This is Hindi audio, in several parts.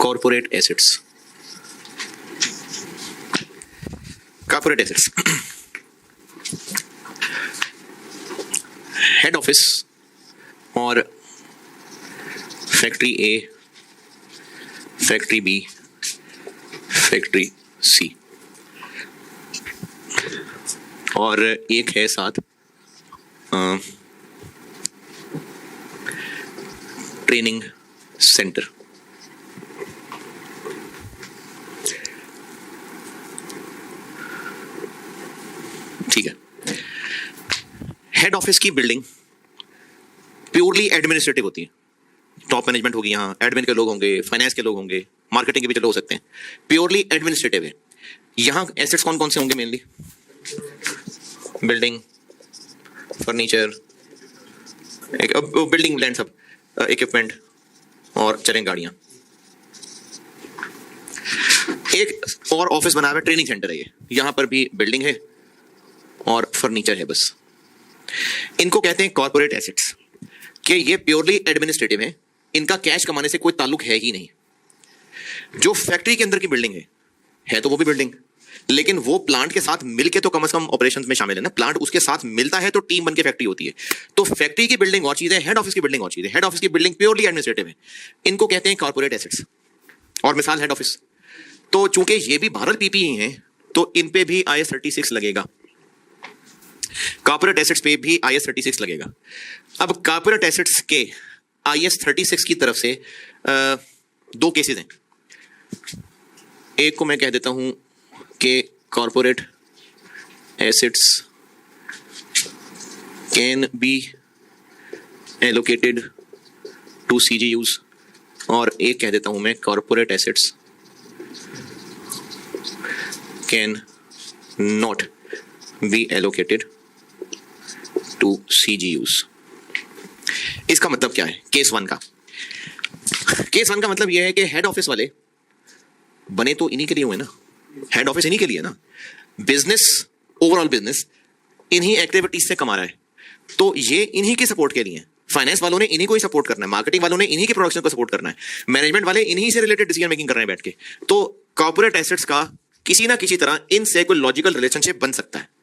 Corporate assets. Corporate assets, head office और फैक्ट्री ए, फैक्ट्री बी, फैक्ट्री सी, और एक है साथ ट्रेनिंग सेंटर। ठीक है, हेड ऑफिस की बिल्डिंग प्योरली एडमिनिस्ट्रेटिव होती है। टॉप मैनेजमेंट होगी, यहाँ एडमिन के लोग होंगे, फाइनेंस के लोग होंगे, मार्केटिंग के भी चलो हो सकते हैं, प्योरली एडमिनिस्ट्रेटिव है। यहाँ एसेट्स कौन कौन से होंगे? Mainly building, furniture, building land, सब इक्विपमेंट और चलें गाड़ियां। एक और ऑफिस बना हुआ है, ट्रेनिंग सेंटर है ये, यहां पर भी बिल्डिंग है और फर्नीचर है बस। इनको कहते हैं कॉर्पोरेट एसेट्स, कि ये प्योरली एडमिनिस्ट्रेटिव है, इनका कैश कमाने से कोई ताल्लुक है ही नहीं। जो फैक्ट्री के अंदर की बिल्डिंग है तो वो भी बिल्डिंग, लेकिन वो प्लांट के साथ मिलके तो कम से कम ऑपरेशंस में शामिल है ना। प्लांट उसके साथ मिलता है तो टीम बन के फैक्ट्री होती है। तो फैक्ट्री की बिल्डिंग और चीज है, हेड ऑफिस की बिल्डिंग और चीज है। हेड ऑफिस की बिल्डिंग प्योरली एडमिनिस्ट्रेटिव है, इनको कहते हैं कॉर्पोरेट एसेट्स। और मिसाल हेड ऑफिस, तो चूंकि ये भी भारत पीपीई है तो इन पे भी IS 36 लगेगा, कॉर्पोरेट एसेट्स पे भी IS 36 लगेगा। अब कॉर्पोरेट एसेट्स के IS 36 की तरफ से दो केसेस हैं। एक को मैं कह देता हूं कि corporate assets can be allocated to CGUs, और एक कह देता हूं मैं corporate assets can not be allocated to CGUs। इसका मतलब क्या है? केस वन का मतलब यह है कि हेड ऑफिस वाले बने तो इन्हीं के लिए हुए ना, हेड ऑफिस इन्हीं के लिए ना। बिजनेस, ओवरऑल बिजनेस इन्हीं एक्टिविटीज से कमा रहा है, तो ये इन्हीं के सपोर्ट के लिए है। फाइनेंस वालों ने इन्हीं को ही सपोर्ट करना है, मार्केटिंग वालों ने इन्हीं के प्रोडक्शन को सपोर्ट करना है, मैनेजमेंट वाले इन्हीं से रिलेटेड डिसीजन मेकिंग कर रहे हैं बैठ के। तो कॉर्पोरेट एसेट्स का किसी ना किसी तरह इनसे कोई लॉजिकल रिलेशनशिप बन सकता है।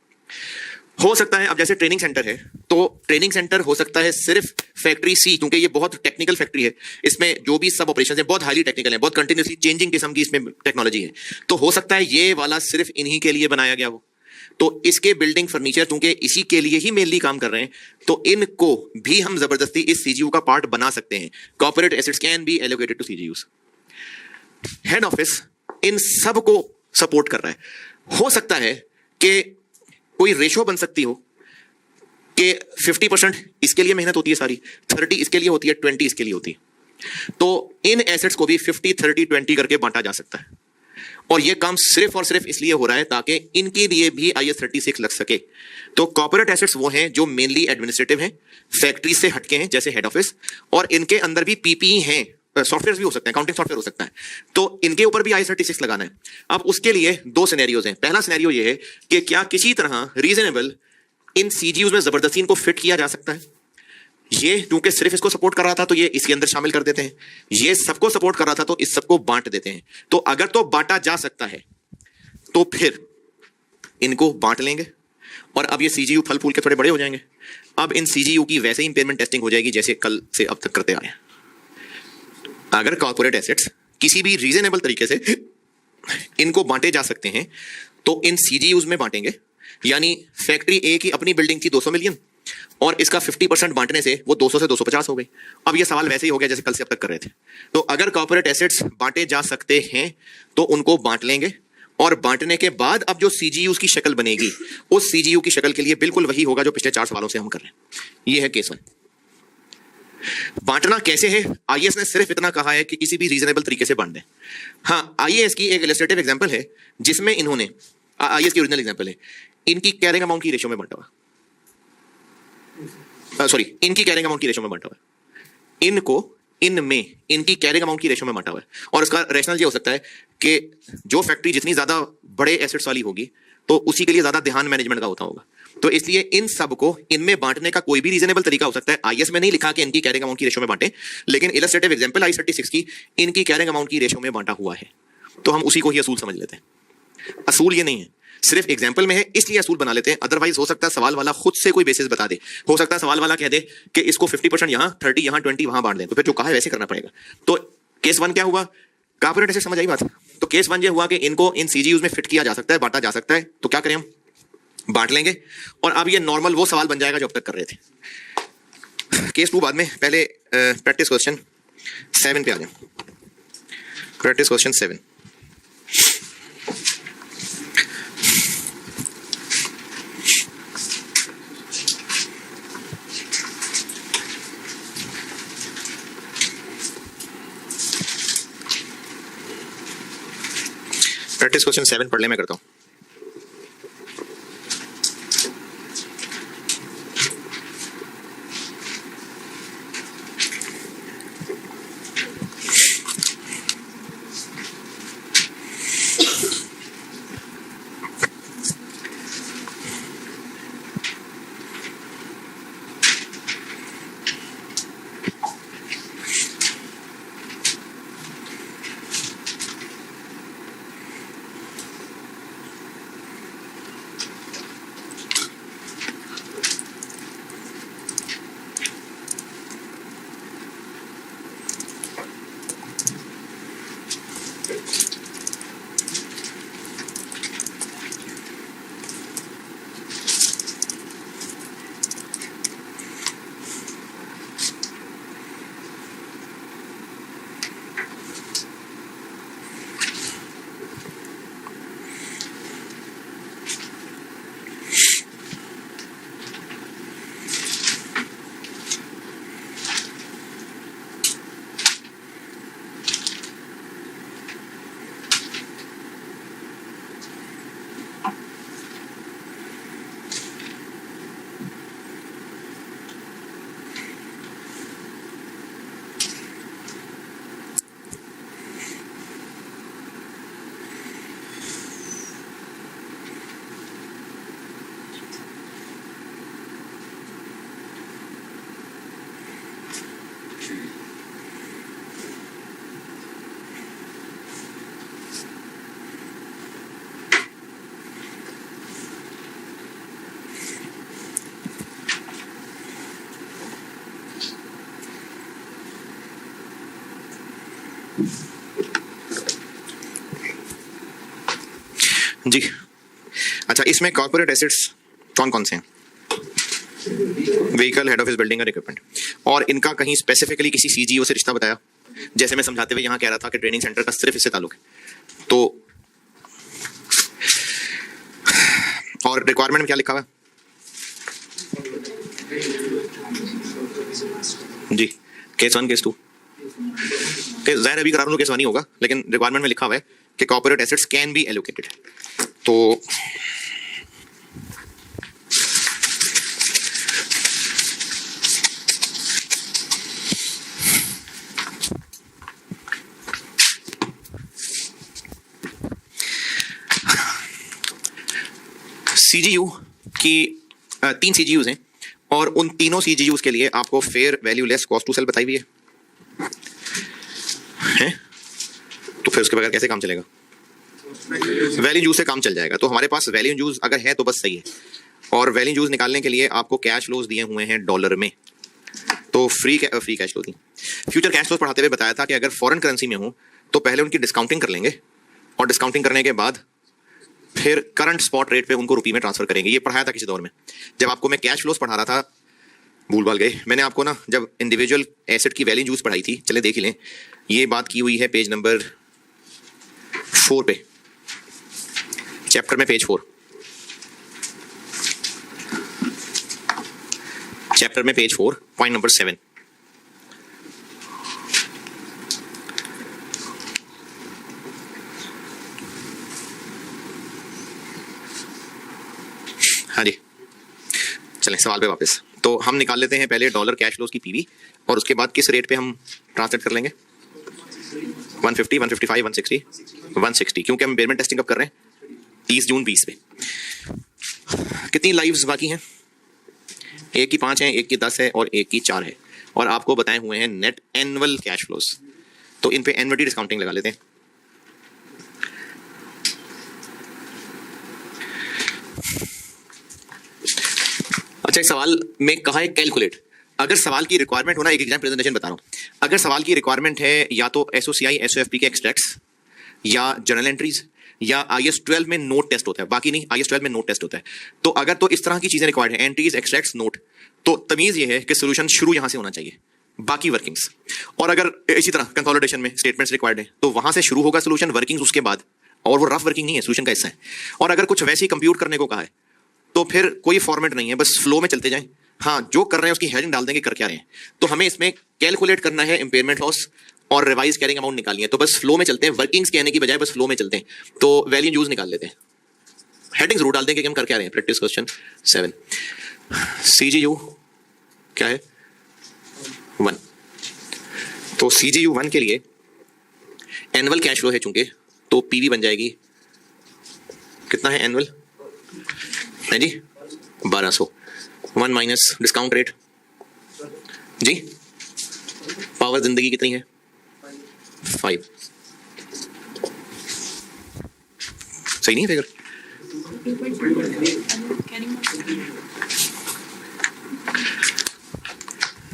हो सकता है, अब जैसे ट्रेनिंग सेंटर है तो ट्रेनिंग सेंटर हो सकता है सिर्फ फैक्ट्री सी, क्योंकि ये बहुत टेक्निकल फैक्ट्री है, इसमें जो भी सब ऑपरेशन है बहुत हाईली टेक्निकल है, बहुत कंटिन्यूसली चेंजिंग किस्म की इसमें टेक्नोलॉजी है। तो हो सकता है ये वाला सिर्फ इन्हीं के लिए बनाया गया हो, तो इसके बिल्डिंग फर्नीचर चूंकि इसी के लिए ही मेनली काम कर रहे हैं, तो इनको भी हम जबरदस्ती इस CGU का पार्ट बना सकते हैं। Corporate assets can be allocated to CGUs। Head office इन सब को सपोर्ट कर रहा है। हो सकता है कि कोई रेशो बन सकती हो कि 50% इसके लिए मेहनत होती है सारी, 30 इसके लिए होती है, 20 इसके लिए होती है। तो इन एसेट्स को भी 50, 30, 20 करके बांटा जा सकता है, और यह काम सिर्फ और सिर्फ इसलिए हो रहा है ताकि इनके लिए भी IS 36 लग सके। तो कॉर्पोरेट एसेट्स वो हैं जो मेनली एडमिनिस्ट्रेटिव हैं, फैक्ट्री से हटके हैं जैसे हेड ऑफिस, और इनके अंदर भी PPE हैं, सॉफ्टवेयर भी हो सकते हैं, अकाउंटिंग सॉफ्टवेयर हो सकता है, तो इनके ऊपर भी IS 36 लगाना है। अब उसके लिए दो सिनेरियोज हैं। पहला सिनेरियो ये है कि क्या किसी तरह रीजनेबल इन CGUs में जबरदस्ती इनको फिट किया जा सकता है। ये क्योंकि सिर्फ इसको सपोर्ट कर रहा था तो ये इसके अंदर शामिल कर देते हैं, ये सबको सपोर्ट कर रहा था तो इस सबको बांट देते हैं। तो अगर तो बांटा जा सकता है तो फिर इनको बांट लेंगे, और अब ये CGU फल फूल के थोड़े बड़े हो जाएंगे। अब इन CGU की वैसे ही इंपेयरमेंट टेस्टिंग हो जाएगी जैसे कल से अब तक करते आए हैं। अगर कॉर्पोरेट एसेट्स किसी भी रीजनेबल तरीके से इनको बांटे जा सकते हैं तो इन CGUs में बांटेंगे, यानी फैक्ट्री ए की अपनी बिल्डिंग थी 200 मिलियन, और इसका 50% बांटने से वो 200 से 250 हो गई। अब ये सवाल वैसे ही हो गया जैसे कल से अब तक कर रहे थे। तो अगर कॉर्पोरेट एसेट्स बांटे जा सकते हैं तो उनको बांट लेंगे, और बांटने के बाद अब जो CGUs की शक्ल बनेगी उस CGU की शक्ल के लिए बिल्कुल वही होगा जो पिछले 4 सवालों से हम कर रहे हैं। ये है केस वन। बांटना कैसे है? IAS ने सिर्फ इतना कहा है कि किसी भी रीजनेबल तरीके से बांट दें। हाँ, IAS की एक इलस्ट्रेटिव एग्जांपल है जिसमें इन्होंने, IAS की ओरिजिनल एग्जांपल है, इनकी कैरिंग अमाउंट की रेशियो में बांटा हुआ, इनकी कैरिंग अमाउंट की रेशियो में बांटा हुआ है, इनको इनमें इनकी कैरिंग अमाउंट की रेशियो में बांटा हुआ है। और इसका रैशनल ये हो सकता है कि जो फैक्ट्री जितनी ज्यादा बड़े एसेट्स वाली होगी तो उसी के लिए ज्यादा ध्यान मैनेजमेंट का होता होगा। तो इसलिए इन सब को इनमें बांटने का कोई भी रीजनेबल तरीका हो सकता है। आईएस में नहीं लिखा कि इनकी कैरिंग अमाउंट की रेशियो में बांटे, लेकिन इलस्ट्रेटिव एग्जांपल आई36 की इनकी कैरिंग अमाउंट की रेशियो में बांटा हुआ है, तो हम उसी को ही असूल समझ लेते हैं। असूल ये नहीं है, सिर्फ एग्जाम्पल में है इसलिए असूल बना लेते हैं। अदरवाइज हो सकता है सवाल वाला खुद से कोई बेसिस बता दे, हो सकता है सवाल वाला कह दे कि इसको 50% यहां, 30 यहां, 20 वहां बांट दें, तो फिर जो कहा है वैसे करना पड़ेगा। तो केस 1 क्या हुआ, कॉर्पोरेट एसेट समझ आई बात। तो केस 1 ये हुआ कि इनको इन सीजीयूज में फिट किया जा सकता है, बांटा जा सकता है, तो क्या करें हम, बांट लेंगे। और अब ये नॉर्मल वो सवाल बन जाएगा जो अब तक कर रहे थे। केस 2 बाद में, पहले प्रैक्टिस क्वेश्चन 7 पे आ जाए। Practice question 7। प्रैक्टिस क्वेश्चन 7 पढ़ ले, मैं करता हूं। जी अच्छा, इसमें कॉर्पोरेट एसेट्स कौन कौन से हैं? व्हीकल, हेड ऑफिस, बिल्डिंग और इक्विपमेंट। और इनका कहीं स्पेसिफिकली किसी सीजीओ से रिश्ता बताया? जैसे मैं समझाते हुए यहां कह रहा था कि ट्रेनिंग सेंटर का सिर्फ इससे ताल्लुक है। तो और रिक्वायरमेंट में क्या लिखा हुआ है? जी, केस 1 केस 2 जाहिर अभी करा लूं केस 1 ही होगा, लेकिन रिक्वायरमेंट में लिखा हुआ है कि corporate assets can be allocated. तो सीजीयू की 3 सीजीयूज हैं और उन तीनों सीजीयूज के लिए आपको fair value less cost to sell बताई हुई है? तो फिर उसके बगैर कैसे काम चलेगा? वैल्यू यूज से काम चल जाएगा। तो हमारे पास वैल्यू यूज अगर है तो बस सही है। और वैल्यू यूज निकालने के लिए आपको कैश फ्लोज दिए हुए हैं डॉलर में, तो फ्री कैश फ्लो थी। फ्यूचर कैश फ्लोज पढ़ाते हुए बताया था कि अगर फॉरेन करेंसी में हो तो पहले उनकी डिस्काउंटिंग कर लेंगे और डिस्काउंटिंग करने के बाद फिर करंट स्पॉट रेट पे उनको रुपये में ट्रांसफर करेंगे। ये पढ़ाया था किसी दौर में, जब आपको मैं कैश फ्लोज पढ़ा रहा था, भूल भाल गए। मैंने आपको ना जब इंडिविजुअल एसेट की वैल्यू यूज पढ़ाई थी, चले देख ही लें, ये बात की हुई है पेज नंबर 4 पे, चैप्टर में पेज 4, चैप्टर में पेज 4 पॉइंट नंबर 7। हाँ जी, चलें सवाल पे वापस। तो हम निकाल लेते हैं पहले डॉलर कैश फ्लोज की पीवी, और उसके बाद किस रेट पे हम ट्रांसलेट कर लेंगे? 150, 155, 160, 160, क्योंकि हम बेयरमेंट टेस्टिंग कब कर रहे हैं? 30 जून 20 पे। कितनी लाइव्स बाकी हैं? एक की 5 है, एक की 10 है और एक की 4 है, और आपको बताए हुए हैं नेट एनुअल कैश फ्लोज। तो इन पे एन्युटी डिस्काउंटिंग लगा लेते हैं। अच्छा, एक सवाल में कहा है कैलकुलेट। अगर सवाल की रिक्वायरमेंट हो ना, एक एग्जाम प्रेजेंटेशन बता रहा हूं, अगर सवाल की रिक्वायरमेंट है या तो एसओसीआई एसओएफपी के एक्सट्रैक्ट्स या जर्नल एंट्रीज या आईएस 12 में नोट टेस्ट होता है, बाकी नहीं, आईएस 12 में नोट टेस्ट होता है। तो अगर तो इस तरह की चीजें रिक्वायर्ड है, एंट्रीज एक्सट्रैक्ट्स नोट, तो तमीज ये है कि सोल्यूशन शुरू यहां से होना चाहिए, बाकी वर्किंग्स। और अगर इसी तरह कंसोलिडेशन में स्टेटमेंट्स रिक्वायर्ड है तो वहां से शुरू होगा सोल्यूशन, वर्किंग्स उसके बाद, और वो रफ वर्किंग नहीं है, सोल्यूशन का हिस्सा है। और अगर कुछ वैसे ही कंप्यूट करने को कहा है तो फिर कोई फॉर्मेट नहीं है, बस फ्लो में चलते जाएं। हाँ, जो कर रहे हैं उसकी हेडिंग डाल देंगे कर क्या रहे हैं। तो हमें इसमें कैलकुलेट करना है इम्पेयरमेंट लॉस और रिवाइज कैरिंग अमाउंट निकालनी है, तो बस फ्लो में चलते हैं, वर्किंग्स कहने की बजाय बस फ्लो में चलते हैं। तो वैल्यू यूज निकाल लेते हैं, हेडिंग जरूर डाल देंगे कि हम कर क्या रहे हैं। प्रैक्टिस क्वेश्चन 7, सीजीयू क्या है 1। तो सीजीयू 1 के लिए एनुअल कैश फ्लो है चूंकि, तो पीवी बन जाएगी, कितना है एनुअल है जी 1200, 1 माइनस डिस्काउंट रेट जी, पावर जिंदगी कितनी है 5, सही नहीं है figure?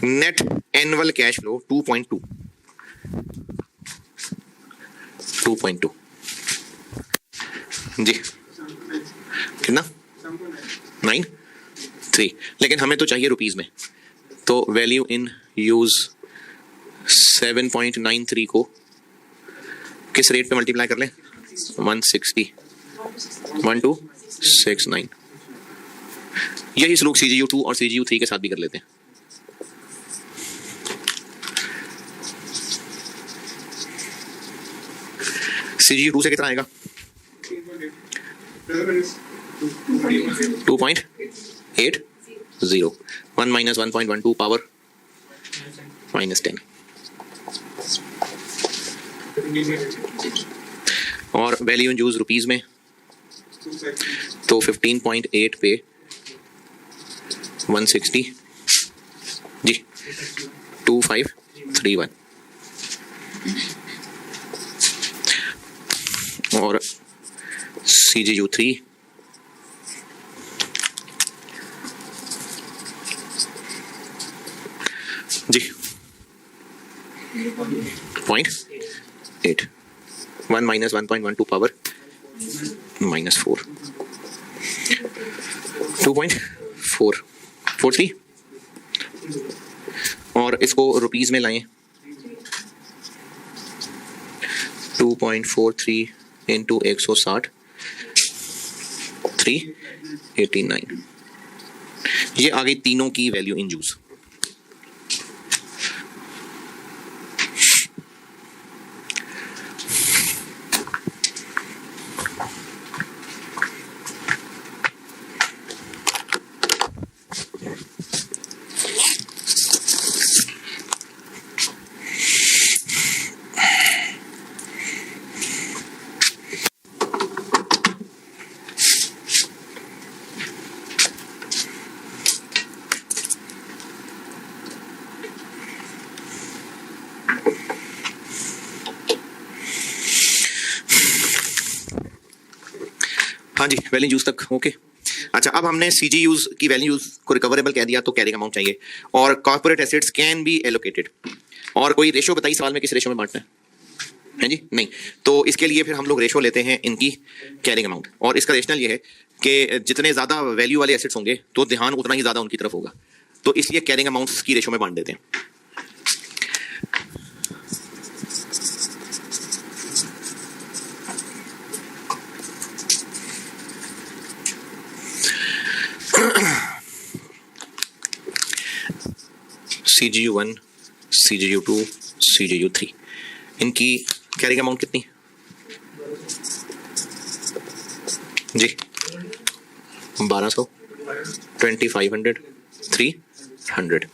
Net annual cash flow 2.2 जी, कितना 9.3, लेकिन हमें तो चाहिए रुपीज में, तो वैल्यू इन यूज 7.93 को किस रेट पे मल्टीप्लाई कर लें 160 1269। यही सलूक सीजीयू 2 और सीजीयू 3 के साथ भी कर लेते हैं। सीजीयू 2 से कितना आएगा 2.80, 1 माइनस 1.12 पावर -10, और वैल्यू यूज रुपीज में तो 15.8 पे 160 जी 2531, और सीजीयू 3 जी 0.8, 1 माइनस 1.12 पावर -4, 2.443, और इसको रुपीज में लाएं 2.43 इंटू 160 389। ये आ गई तीनों की वैल्यू इन यूज। हाँ जी, वैल्यू यूज तक ओके। अच्छा, अब हमने सीजीयूज की वैल्यू यूज को रिकवरेबल कह दिया, तो कैरिंग अमाउंट चाहिए, और corporate assets can be allocated. और कोई रेशो बताइए सवाल में, किस रेशो में बांटना है जी? नहीं, तो इसके लिए फिर हम लोग रेशो लेते हैं इनकी कैरिंग अमाउंट, और इसका रेशनल ये है कि जितने ज्यादा वैल्यू वाले एसेट्स होंगे तो ध्यान उतना ही ज्यादा उनकी तरफ होगा, तो इसलिए कैरिंग अमाउंट्स की रेशो में बांट देते हैं। सीजीयू 1, सीजीयू 2, सीजीयू 3, इनकी कैरिंग अमाउंट कितनी जी 1200, 2500, 300।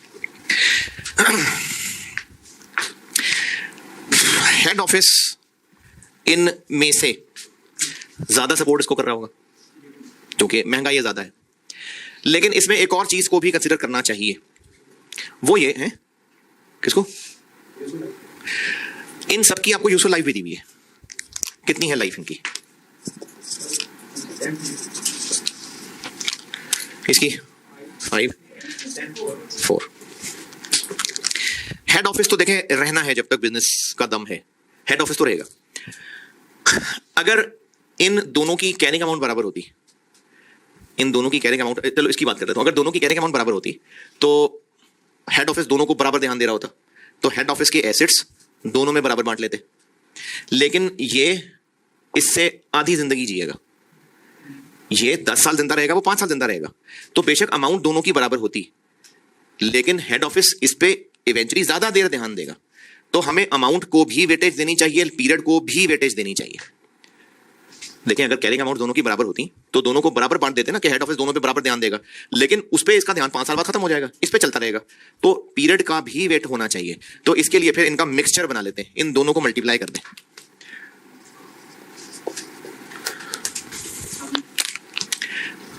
हेड ऑफिस इन में से ज्यादा सपोर्ट इसको कर रहा होगा क्योंकि महंगाई ज्यादा है। लेकिन इसमें एक और चीज को भी कंसिडर करना चाहिए, वो ये है, किसको, इन सब की आपको यूजफुल लाइफ भी दी हुई है। कितनी है लाइफ इनकी? इसकी 5 4। हेड ऑफिस तो देखें रहना है जब तक बिजनेस का दम है, हेड ऑफिस तो रहेगा। अगर इन दोनों की कैरिंग अमाउंट बराबर होती, इन दोनों की कैरिंग अमाउंट, चलो इसकी बात करते हैं, तो अगर दोनों की कैरिंग अमाउंट बराबर होती तो हेड ऑफिस दोनों को बराबर ध्यान दे रहा होता, तो हेड ऑफिस के एसेट्स दोनों में बराबर बांट लेते। लेकिन ये इससे आधी जिंदगी जिएगा, ये 10 साल जिंदा रहेगा, वो 5 साल जिंदा रहेगा। तो बेशक अमाउंट दोनों की बराबर होती, लेकिन हेड ऑफिस इस पे इवेंचुअली ज्यादा देर ध्यान देगा। तो हमें अमाउंट को भी वेटेज देनी चाहिए, पीरियड को भी वेटेज देनी चाहिए। लेकिन अगर कैरिंग अमाउंट दोनों की बराबर होती तो दोनों को बराबर बांट देते ना, कि हेड ऑफिस दोनों पे बराबर ध्यान देगा, लेकिन उस पे इसका ध्यान 5 साल बाद खत्म हो जाएगा, इस पे चलता रहेगा। तो पीरियड का भी वेट होना चाहिए। तो इसके लिए फिर इनका मिक्सचर बना लेते हैं, इन दोनों को मल्टीप्लाई कर दें।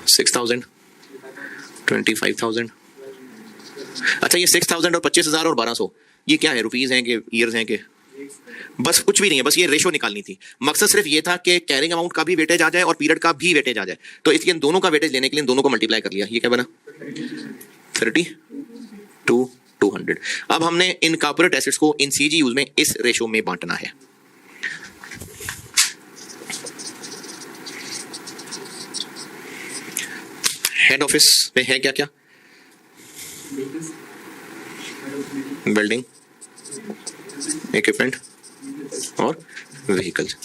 6,000 25,000। अच्छा, ये 6,000 और 25,000 और 1,200 ये क्या है, रुपीज हैं कि ईयर्स हैं कि? बस कुछ भी नहीं है, बस ये रेशो निकालनी थी। मकसद सिर्फ ये था कि कैरिंग अमाउंट का भी वेटेज आ जाए और पीरियड का भी वेटेज आ जाए। तो इसलिए इन दोनों का वेटेज लेने के लिए इन दोनों को मल्टीप्लाई कर लिया। ये क्या बना? 30 to 200। अब हमने इन कॉर्पोरेट एसेट्स को इन सीजीयूज में इस रेशो में बांटना है। हेड ऑफिस में है क्या क्या? बिल्डिंग, इक्विपमेंट और व्हीकल्स।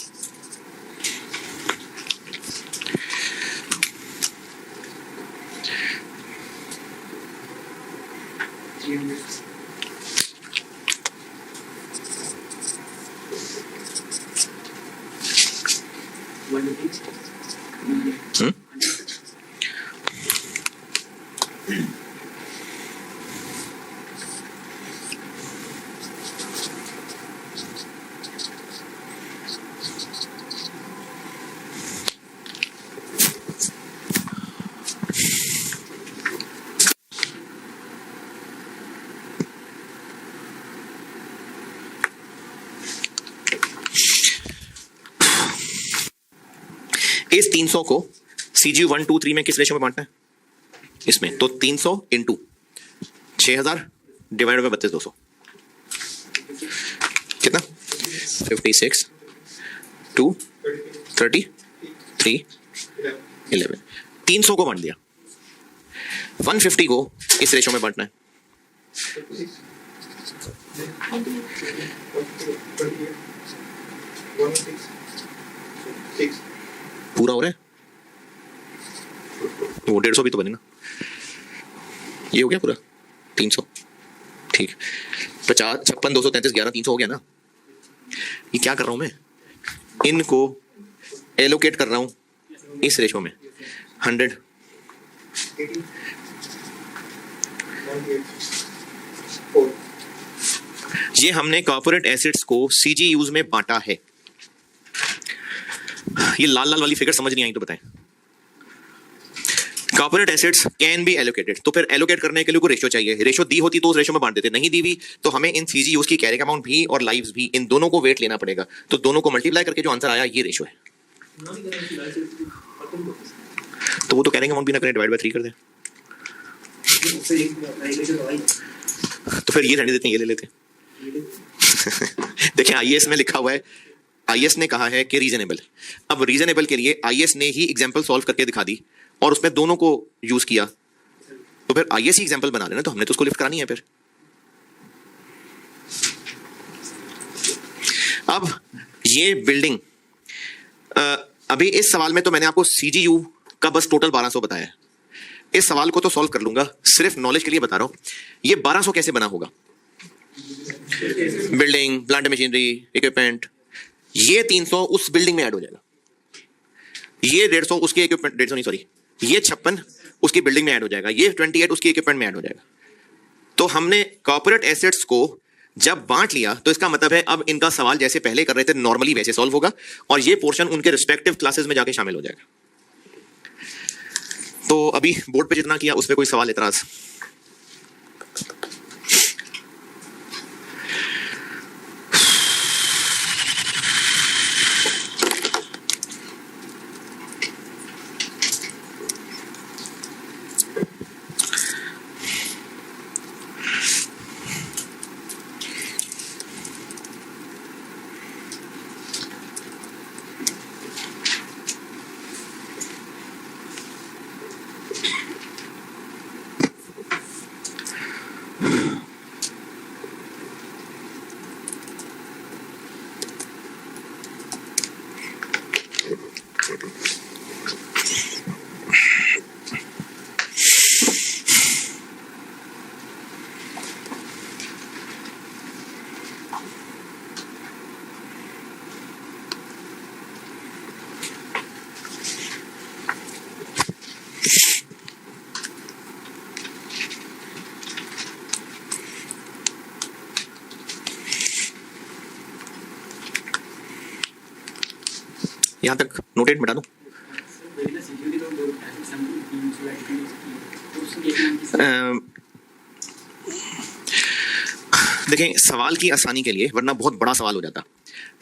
इस 300 को CG 1 2 3 में किस रेशो में बांटना है? इसमें। तो 300 इंटू 6,000 डिवाइड बाय 32,200 कितना? 56 2 33 11। 300 को बांट दिया। 150 को इस रेशो में बांटना है। पूरा हो रहा है? वो 150 भी तो बने ना। ये हो गया पूरा 300, ठीक। 50 56 233 11 300 हो गया ना। ये क्या कर रहा हूं मैं? इनको एलोकेट कर रहा हूं इस रेशो में 100। ये हमने कॉर्पोरेट एसेट्स को सीजीयूज में बांटा है। ये लाल लाल वाली फिगर समझ नहीं आई तो बताएं। Corporate assets can be allocated, तो फिर एलोकेट करने के लिए कोई रेशो चाहिए। रेशो दी होती तो उस रेशो में बांट देते, नहीं दी हुई तो हमें इन सीजीयूज की कैरिंग अमाउंट भी और लाइव्स भी, इन दोनों को वेट लेना पड़ेगा। तो दोनों को मल्टीप्लाई करके जो आंसर आया ये रेशो है। तो वो तो कैरिंग अमाउंट भी ना करें, डिवाइड बाय 3 कर दें। तो फिर ये रहने देते हैं, ये ले लेते हैं। देखिए आईएएस में लिखा हुआ है, आईएएस ने कहा है कि रीजनेबल। अब रीजनेबल के लिए आईएएस ने ही एग्जांपल सॉल्व करके दिखा दी और उसमें दोनों को यूज किया, तो फिर आईएएस ही एग्जांपल बना लेना, तो हमने तो उसको लिफ्ट करानी है। फिर अब ये बिल्डिंग, अभी इस सवाल में तो मैंने आपको सीजीयू का बस टोटल 1200 बताया है। इस सवाल को तो सॉल्व कर लूंगा, सिर्फ नॉलेज के लिए बता रहा हूं। ये 1200 कैसे बना होगा? बिल्डिंग, प्लांट मशीनरी, इक्विपमेंट, ये 300 उस बिल्डिंग में ऐड हो जाएगा। ये 150 उसके इक्विपमेंट, 150 नहीं सॉरी, ये 56 उसकी बिल्डिंग में ऐड हो जाएगा। ये 28 उसकी इक्विपमेंट में ऐड हो जाएगा। तो हमने कॉर्पोरेट एसेट्स को जब बांट लिया तो इसका मतलब है अब इनका सवाल जैसे पहले कर रहे थे नॉर्मली वैसे सॉल्व होगा और ये पोर्शन उनके रिस्पेक्टिव क्लासेस में जाके शामिल हो जाएगा। तो अभी बोर्ड पे जितना किया उस पर कोई सवाल इतराज? यहां तक नोटेड मिटा दूं? देखें, सवाल की आसानी के लिए, वरना बहुत बड़ा सवाल हो जाता,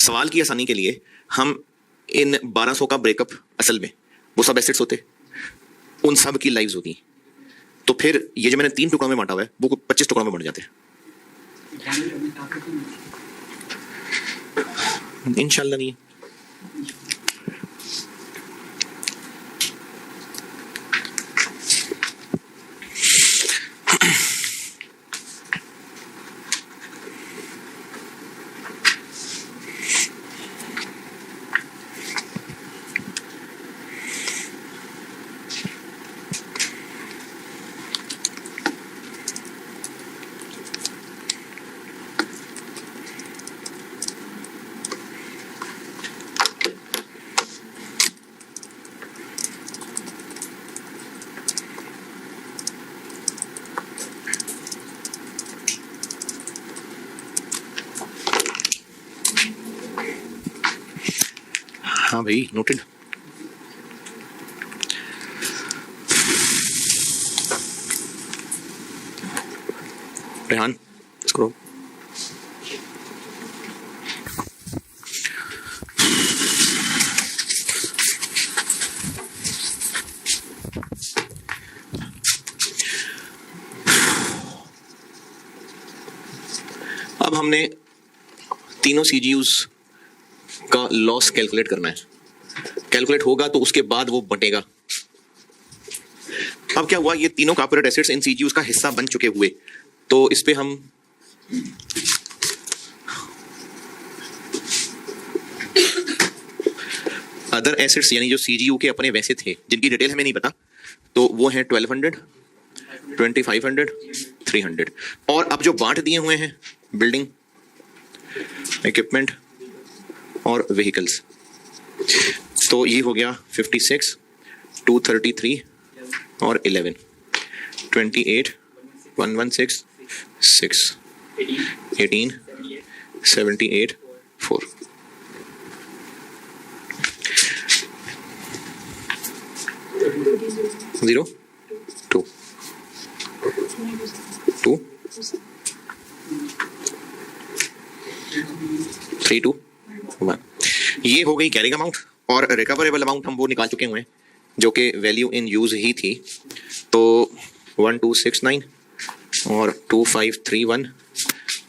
सवाल की आसानी के लिए हम इन 1200 का ब्रेकअप, असल में वो सब एसेट्स होते, उन सब की लाइव्स होती, तो फिर ये जो मैंने 3 टुकड़ों में बांटा हुआ है वो 25 टुकड़ों में बन जाते हैं। इंशाल्लाह नहीं। हाँ भाई, नोटेड। रेहान स्क्रॉल। अब हमने तीनों सीजीयूज का लॉस कैलकुलेट करना है। कैलकुलेट होगा तो उसके बाद वो बटेगा। अब क्या हुआ, ये तीनों कॉर्पोरेट एसेट्स इन सीजीयूज का हिस्सा बन चुके हुए, तो इस पे हम अदर एसेट्स यानी जो सीजीयू के अपने वैसे थे जिनकी डिटेल हमें नहीं पता, तो वो हैं 1200, 2500, 300। और अब जो बांट दिए हुए हैं, बिल्डिंग, इक्विपमेंट और व्हीकल्स, तो ये हो गया 56, 233 और 11, 28, 116, 6, 18, 78, 4। जीरो 2 2 3 2 1। ये हो गई कैरिंग अमाउंट। और रिकवरेबल अमाउंट हम वो निकाल चुके हुए हैं जो कि वैल्यू इन यूज ही थी, तो 1269 और 2531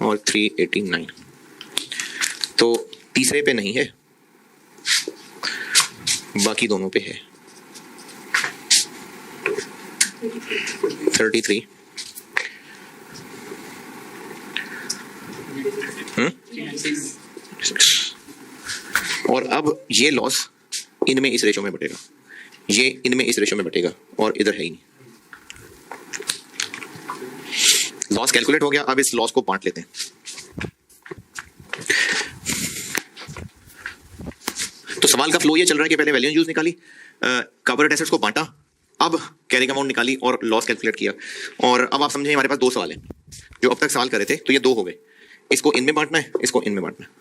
और 389। तो तीसरे पे नहीं है, बाकी दोनों पे है। 33 और अब ये लॉस इनमें इस रेशो में बटेगा, ये इनमें इस रेशो में बटेगा, और इधर है ही नहीं। लॉस कैलकुलेट हो गया, अब इस लॉस को बांट लेते हैं। तो सवाल का फ्लो ये चल रहा है कि पहले वैल्यू यूज निकाली, कॉर्पोरेट एसेट्स को बांटा, अब कैरिंग अमाउंट निकाली और लॉस कैलकुलेट किया। और अब आप समझें हमारे पास दो सवाल हैं जो अब तक सवाल कर रहे थे, तो ये दो हो गए। इसको इनमें बांटना है, इसको इनमें बांटना है।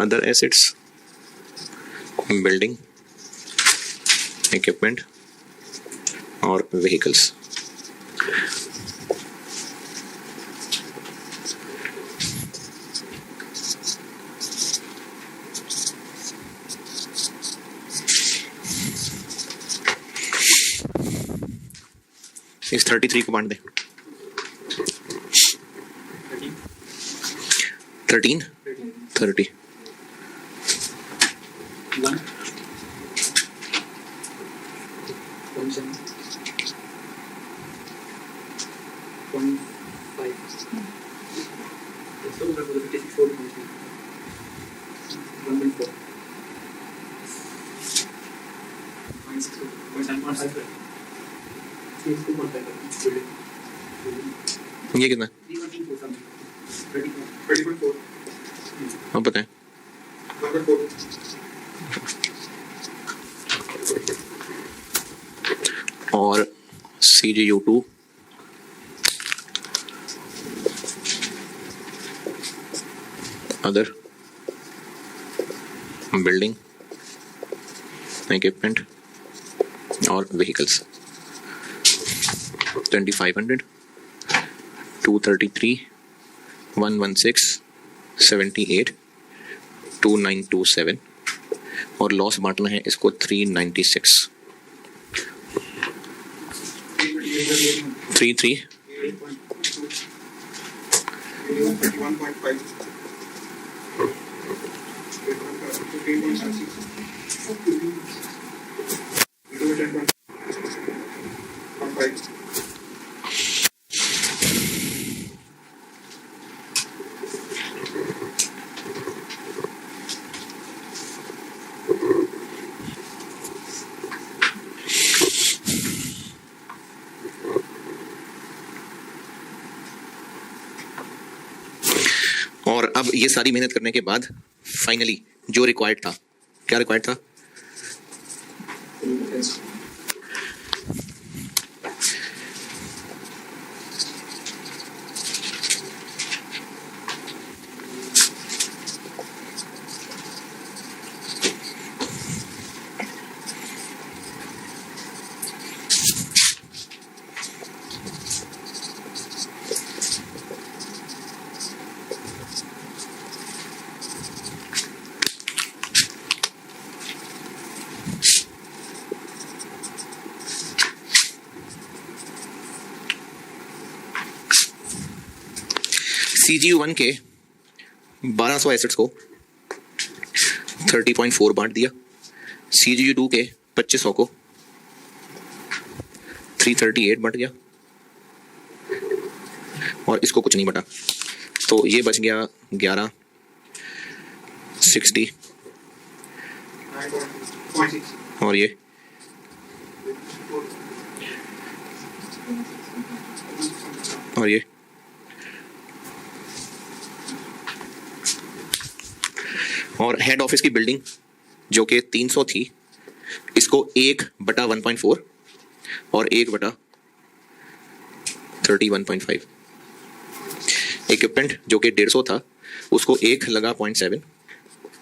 Other assets, building, equipment और vehicles। इस 33 को बांट दे। 13 30 ये कितना? हाँ पता है। और CGU2 अदर बिल्डिंग, इक्विपमेंट और व्हीकल्स 2500 233 116 78 2927 और लॉस बांटना है इसको 396 33 और अब ये सारी मेहनत करने के बाद फाइनली जो रिक्वायर्ड था, क्या रिक्वायर्ड था? CGU1 के 1200 एसेट्स को 30.4 बांट दिया, CGU2 के 2500 को 338 बढ़ गया और इसको कुछ नहीं बटा, तो ये बच गया 1160 और ये और ये और हेड ऑफिस की बिल्डिंग जो कि 300 थी, इसको 1/1.4 और 1/31.5। इक्विपमेंट जो कि 150 था, उसको 1 लगा 0.7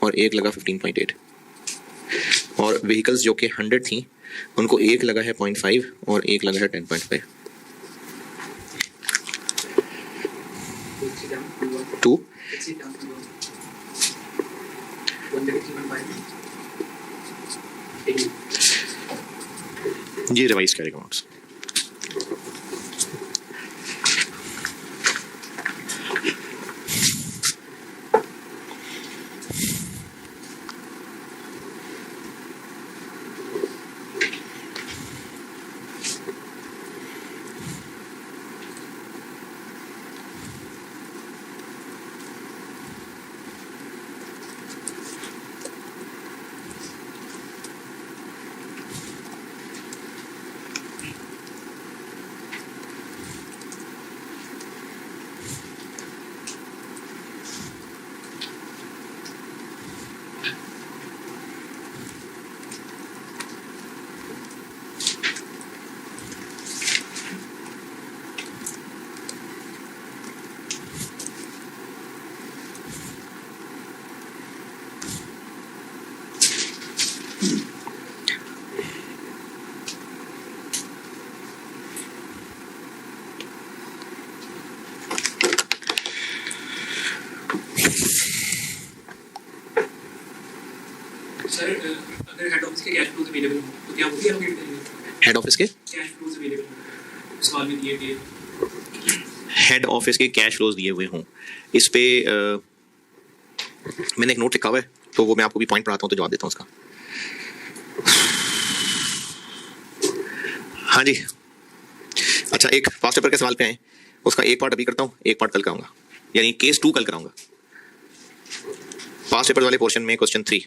और 1 लगा 15.8 और व्हीकल्स जो कि 100 थी, उनको 1 लगा है 0.5 और 1 लगा है 10.5। 2 ये रिवाइज करेगा अमाउंट्स। सर अगर हेड ऑफिस के कैश फ्लोज अवेलेबल हो तो क्या वो भी एलोकेट करेंगे? हेड ऑफिस के कैश फ्लोज अवेलेबल हो सवाल में दिए गए हेड ऑफिस के कैश फ्लोज दिए हुए हों, इस पे मैंने एक नोट लिखा हुआ है, तो वो मैं आपको भी पॉइंट पढ़ाता हूँ तो जवाब देता हूँ उसका। हाँ जी, अच्छा एक पास्ट पेपर के सवाल पे आए, उसका एक पार्ट अभी करता हूँ, एक पार्ट कल कराऊंगा, यानी केस 2 कल कराऊंगा। पास्ट पेपर वाले पोर्शन में क्वेश्चन 3,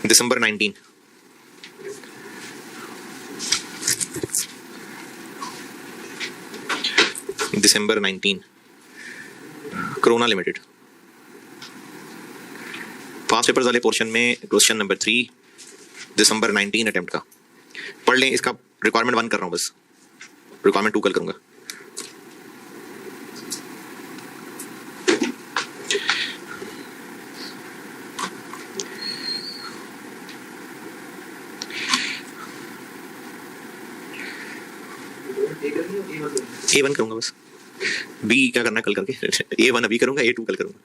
दिसंबर 19, दिसंबर 19 कोरोना लिमिटेड। पास्ट पेपर्स वाले पोर्शन में क्वेश्चन नंबर 3 दिसंबर 19 अटेम्प्ट का पढ़ लें। इसका रिक्वायरमेंट 1 कर रहा हूँ, बस रिक्वायरमेंट 2 कल करूंगा। A1 करूंगा बस, B क्या करना है कल करके, A1 अभी करूंगा, A2 कल करूंगा।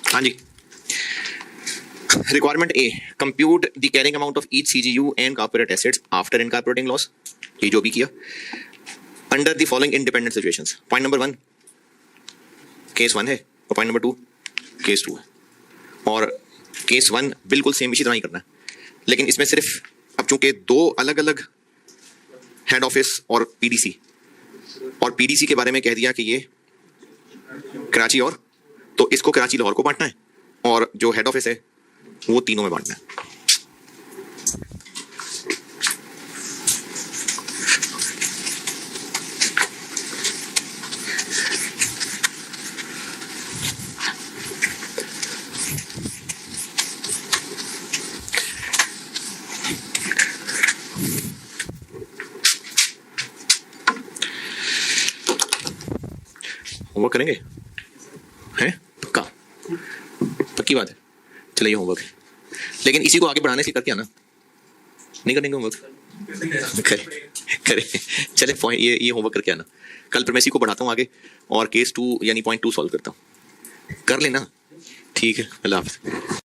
हाँ जी, requirement A, compute the carrying amount of each CGU and corporate assets after incorporating loss. ये जो भी किया under the following independent situations. Point number 1 case 1 है और पॉइंट नंबर 2 केस 2 है, और केस 1 बिल्कुल सेम इसी तरह ही करना है, लेकिन इसमें सिर्फ अब चूंकि 2 अलग अलग हेड ऑफिस और पीडीसी के बारे में कह दिया कि ये कराची, और तो इसको कराची लाहौर को बांटना है, और जो हेड ऑफिस है वो तीनों में बांटना है। होमवर्क करेंगे, हैं? पक्का, पक्की बात है। चलिए होमवर्क है, लेकिन इसी को आगे बढ़ाने से करके आना, नहीं करेंगे होमवर्क। करे करे चले पॉइंट ये होमवर्क करके आना, कल फिर मैं इसी को बढ़ाता हूँ आगे और केस 2 यानी पॉइंट 2 सॉल्व करता हूँ, कर लेना। ठीक है, अल्लाह हाफ़िज़।